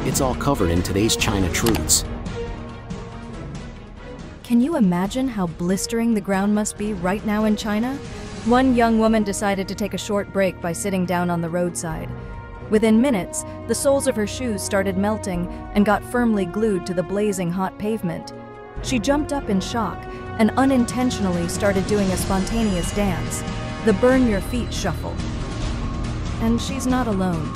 It's all covered in today's China Truths. Can you imagine how blistering the ground must be right now in China? One young woman decided to take a short break by sitting down on the roadside. Within minutes, the soles of her shoes started melting and got firmly glued to the blazing hot pavement. She jumped up in shock and unintentionally started doing a spontaneous dance, the burn your feet shuffle. And she's not alone.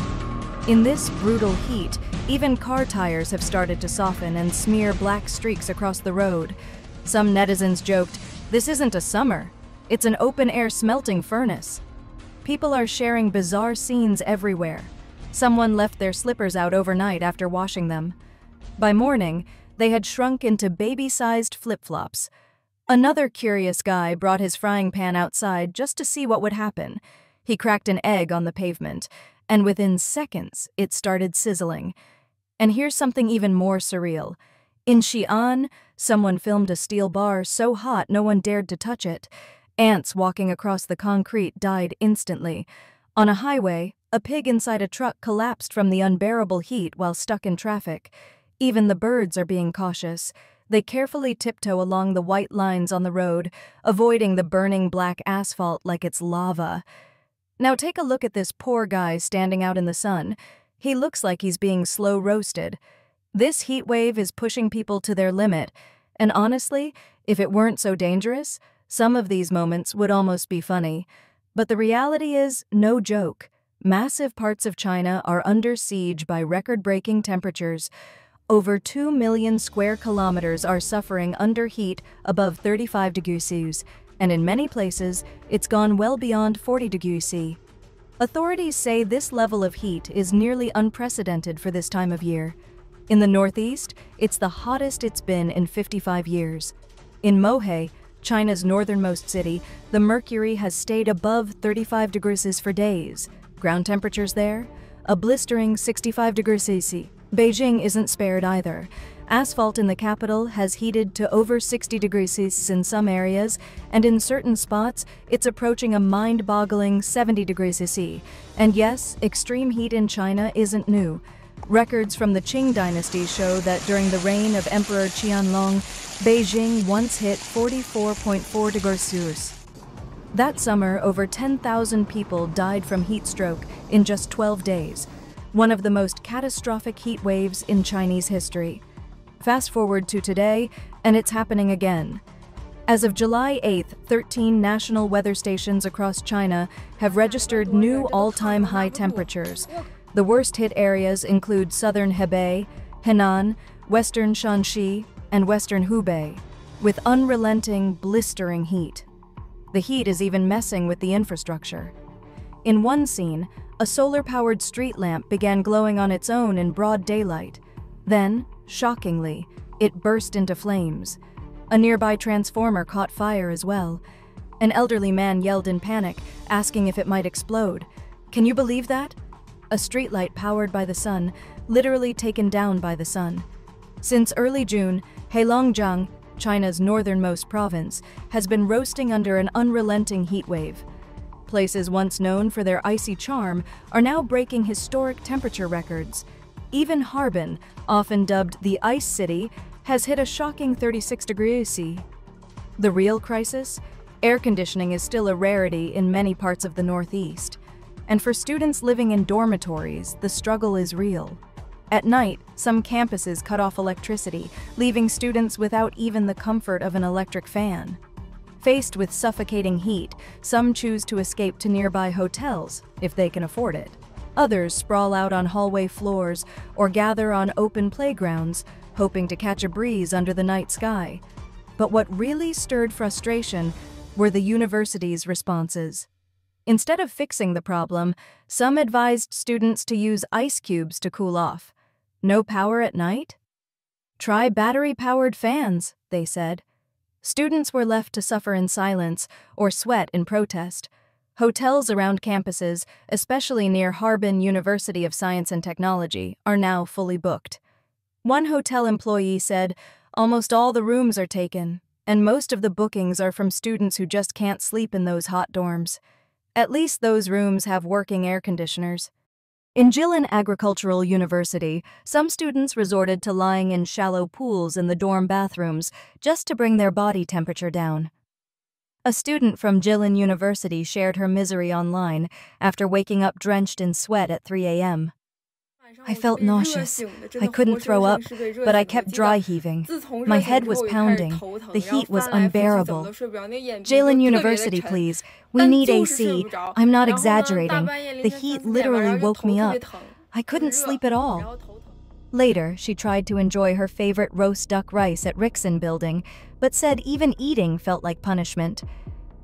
In this brutal heat, even car tires have started to soften and smear black streaks across the road. Some netizens joked, "This isn't a summer, it's an open-air smelting furnace." People are sharing bizarre scenes everywhere. Someone left their slippers out overnight after washing them. By morning, they had shrunk into baby-sized flip-flops. Another curious guy brought his frying pan outside just to see what would happen. He cracked an egg on the pavement, and within seconds, it started sizzling. And here's something even more surreal. In Xi'an, someone filmed a steel bar so hot no one dared to touch it. Ants walking across the concrete died instantly. On a highway, a pig inside a truck collapsed from the unbearable heat while stuck in traffic. Even the birds are being cautious. They carefully tiptoe along the white lines on the road, avoiding the burning black asphalt like it's lava. Now take a look at this poor guy standing out in the sun. He looks like he's being slow roasted. This heat wave is pushing people to their limit, and honestly, if it weren't so dangerous, some of these moments would almost be funny. But the reality is, no joke. Massive parts of China are under siege by record-breaking temperatures. Over 2 million square kilometers are suffering under heat above 35 degrees Celsius, and in many places, it's gone well beyond 40 degrees Celsius. Authorities say this level of heat is nearly unprecedented for this time of year. In the northeast, it's the hottest it's been in 55 years. In Mohe, China's northernmost city, the mercury has stayed above 35 degrees Celsius for days. Ground temperatures there? A blistering 65 degrees Celsius. Beijing isn't spared either. Asphalt in the capital has heated to over 60 degrees Celsius in some areas, and in certain spots, it's approaching a mind-boggling 70 degrees Celsius. And yes, extreme heat in China isn't new. Records from the Qing dynasty show that during the reign of Emperor Qianlong, Beijing once hit 44.4 degrees Celsius. That summer, over 10,000 people died from heat stroke in just 12 days, one of the most catastrophic heat waves in Chinese history. Fast forward to today, and it's happening again. As of July 8th, 13 national weather stations across China have registered new all-time high temperatures. The worst-hit areas include southern Hebei, Henan, western Shanxi, and western Hubei, with unrelenting, blistering heat. The heat is even messing with the infrastructure. In one scene, a solar-powered street lamp began glowing on its own in broad daylight. Then, shockingly, it burst into flames. A nearby transformer caught fire as well. An elderly man yelled in panic, asking if it might explode. Can you believe that? A streetlight powered by the sun, literally taken down by the sun. Since early June, Heilongjiang, China's northernmost province, has been roasting under an unrelenting heat wave. Places once known for their icy charm are now breaking historic temperature records. Even Harbin, often dubbed the Ice City, has hit a shocking 36 degrees Celsius. The real crisis? Air conditioning is still a rarity in many parts of the Northeast. And for students living in dormitories, the struggle is real. At night, some campuses cut off electricity, leaving students without even the comfort of an electric fan. Faced with suffocating heat, some choose to escape to nearby hotels, if they can afford it. Others sprawl out on hallway floors or gather on open playgrounds, hoping to catch a breeze under the night sky. But what really stirred frustration were the university's responses. Instead of fixing the problem, some advised students to use ice cubes to cool off. No power at night? Try battery-powered fans, they said. Students were left to suffer in silence or sweat in protest. Hotels around campuses, especially near Harbin University of Science and Technology, are now fully booked. One hotel employee said, "Almost all the rooms are taken, and most of the bookings are from students who just can't sleep in those hot dorms. At least those rooms have working air conditioners." In Jilin Agricultural University, some students resorted to lying in shallow pools in the dorm bathrooms just to bring their body temperature down. A student from Jilin University shared her misery online after waking up drenched in sweat at 3 a.m. I felt nauseous. I couldn't throw up, but I kept dry heaving. My head was pounding. The heat was unbearable. Jilin University, please. We need AC. I'm not exaggerating. The heat literally woke me up. I couldn't sleep at all. Later, she tried to enjoy her favorite roast duck rice at Rickson Building, but said even eating felt like punishment.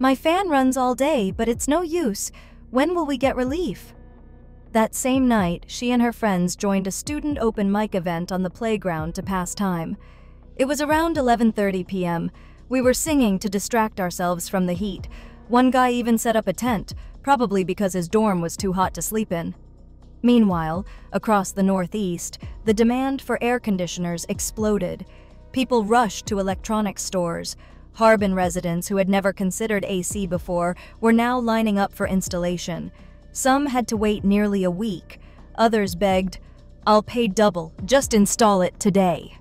My fan runs all day, but it's no use. When will we get relief? That same night, she and her friends joined a student open mic event on the playground to pass time. It was around 11:30 p.m. We were singing to distract ourselves from the heat. One guy even set up a tent, probably because his dorm was too hot to sleep in. Meanwhile, across the Northeast, the demand for air conditioners exploded. People rushed to electronics stores. Harbin residents who had never considered AC before were now lining up for installation. Some had to wait nearly a week. Others begged, "I'll pay double, just install it today."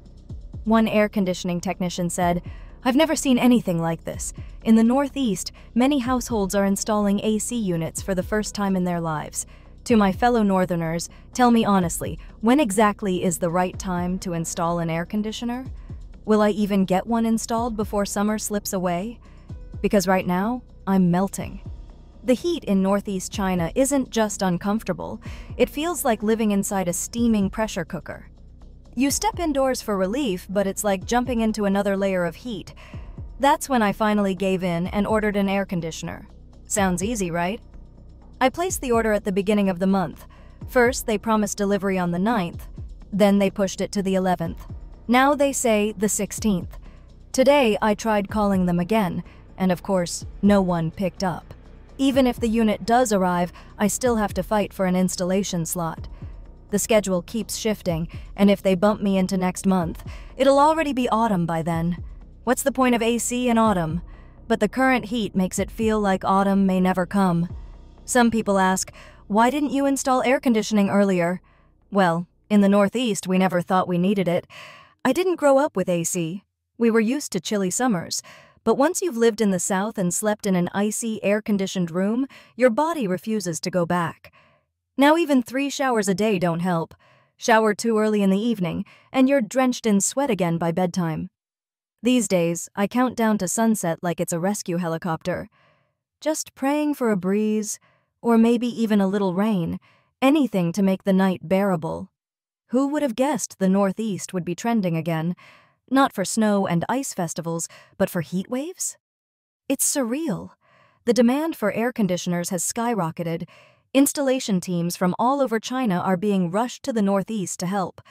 One air conditioning technician said, "I've never seen anything like this. In the Northeast, many households are installing AC units for the first time in their lives. To my fellow Northerners, tell me honestly, when exactly is the right time to install an air conditioner? Will I even get one installed before summer slips away? Because right now, I'm melting." The heat in Northeast China isn't just uncomfortable, it feels like living inside a steaming pressure cooker. You step indoors for relief, but it's like jumping into another layer of heat. That's when I finally gave in and ordered an air conditioner. Sounds easy, right? I placed the order at the beginning of the month. First, they promised delivery on the 9th. Then they pushed it to the 11th. Now they say the 16th. Today, I tried calling them again, and of course, no one picked up. Even if the unit does arrive, I still have to fight for an installation slot. The schedule keeps shifting, and if they bump me into next month, it'll already be autumn by then. What's the point of AC in autumn? But the current heat makes it feel like autumn may never come. Some people ask, why didn't you install air conditioning earlier? Well, in the Northeast, we never thought we needed it. I didn't grow up with AC. We were used to chilly summers. But once you've lived in the South and slept in an icy, air-conditioned room, your body refuses to go back. Now even 3 showers a day don't help. Shower too early in the evening, and you're drenched in sweat again by bedtime. These days, I count down to sunset like it's a rescue helicopter. Just praying for a breeze, or maybe even a little rain, anything to make the night bearable. Who would have guessed the Northeast would be trending again? Not for snow and ice festivals, but for heat waves? It's surreal. The demand for air conditioners has skyrocketed. Installation teams from all over China are being rushed to the Northeast to help.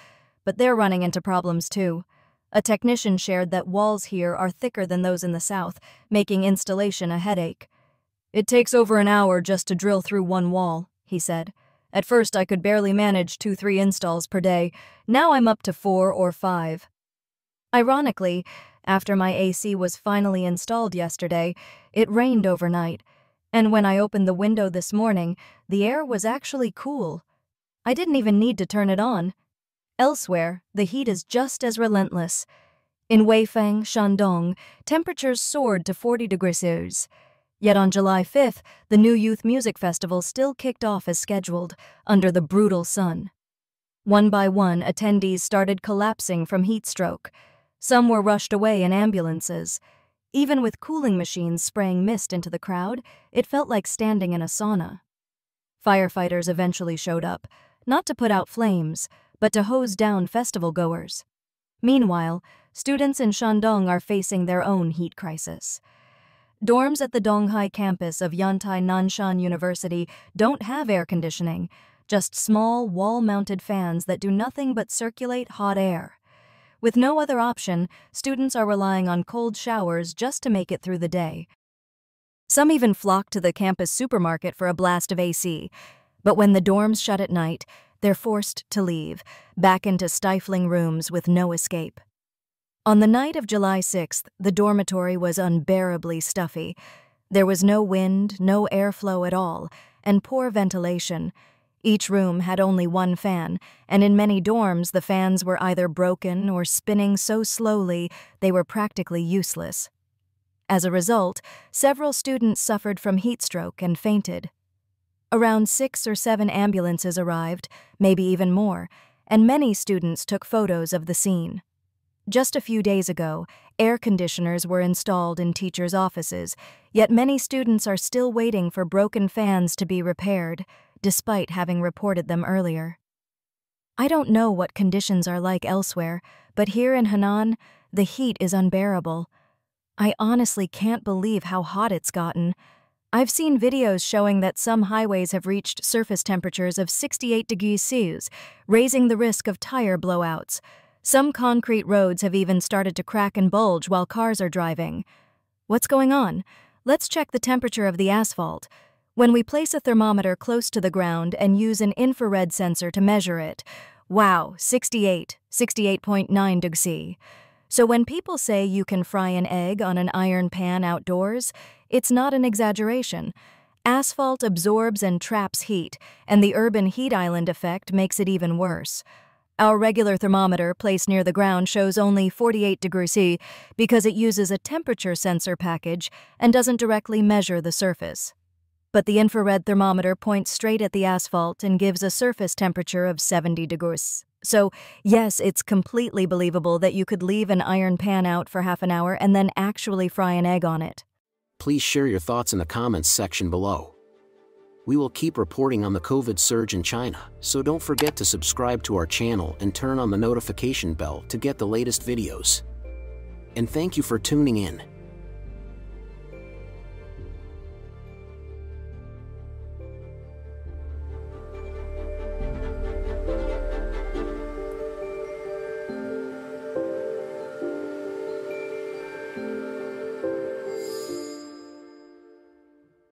But they're running into problems too. A technician shared that walls here are thicker than those in the South, making installation a headache. "It takes over an hour just to drill through one wall," he said. "At first I could barely manage 2-3 installs per day. Now I'm up to 4 or 5. Ironically, after my AC was finally installed yesterday, it rained overnight, and when I opened the window this morning, the air was actually cool. I didn't even need to turn it on. Elsewhere, the heat is just as relentless. In Weifang, Shandong, temperatures soared to 40 degrees Celsius. Yet on July 5th, the new youth music festival still kicked off as scheduled, under the brutal sun. One by one, attendees started collapsing from heat stroke. Some were rushed away in ambulances. Even with cooling machines spraying mist into the crowd, it felt like standing in a sauna. Firefighters eventually showed up, not to put out flames, but to hose down festival goers. Meanwhile, students in Shandong are facing their own heat crisis. Dorms at the Donghai campus of Yantai Nanshan University don't have air conditioning, just small, wall-mounted fans that do nothing but circulate hot air. With no other option, students are relying on cold showers just to make it through the day. Some even flock to the campus supermarket for a blast of AC. But when the dorms shut at night, they're forced to leave, back into stifling rooms with no escape. On the night of July 6th, the dormitory was unbearably stuffy. There was no wind, no airflow at all, and poor ventilation. Each room had only one fan, and in many dorms the fans were either broken or spinning so slowly they were practically useless. As a result, several students suffered from heat stroke and fainted. Around 6 or 7 ambulances arrived, maybe even more, and many students took photos of the scene. Just a few days ago, air conditioners were installed in teachers' offices, yet many students are still waiting for broken fans to be repaired, despite having reported them earlier. I don't know what conditions are like elsewhere, but here in Henan, the heat is unbearable. I honestly can't believe how hot it's gotten. I've seen videos showing that some highways have reached surface temperatures of 68 degrees Celsius, raising the risk of tire blowouts. Some concrete roads have even started to crack and bulge while cars are driving. What's going on? Let's check the temperature of the asphalt. When we place a thermometer close to the ground and use an infrared sensor to measure it, wow, 68.9 degrees C. So when people say you can fry an egg on an iron pan outdoors, it's not an exaggeration. Asphalt absorbs and traps heat, and the urban heat island effect makes it even worse. Our regular thermometer placed near the ground shows only 48 degrees C because it uses a temperature sensor package and doesn't directly measure the surface. But the infrared thermometer points straight at the asphalt and gives a surface temperature of 70 degrees. So, yes, it's completely believable that you could leave an iron pan out for half an hour and then actually fry an egg on it. Please share your thoughts in the comments section below. We will keep reporting on the COVID surge in China, so don't forget to subscribe to our channel and turn on the notification bell to get the latest videos. And thank you for tuning in.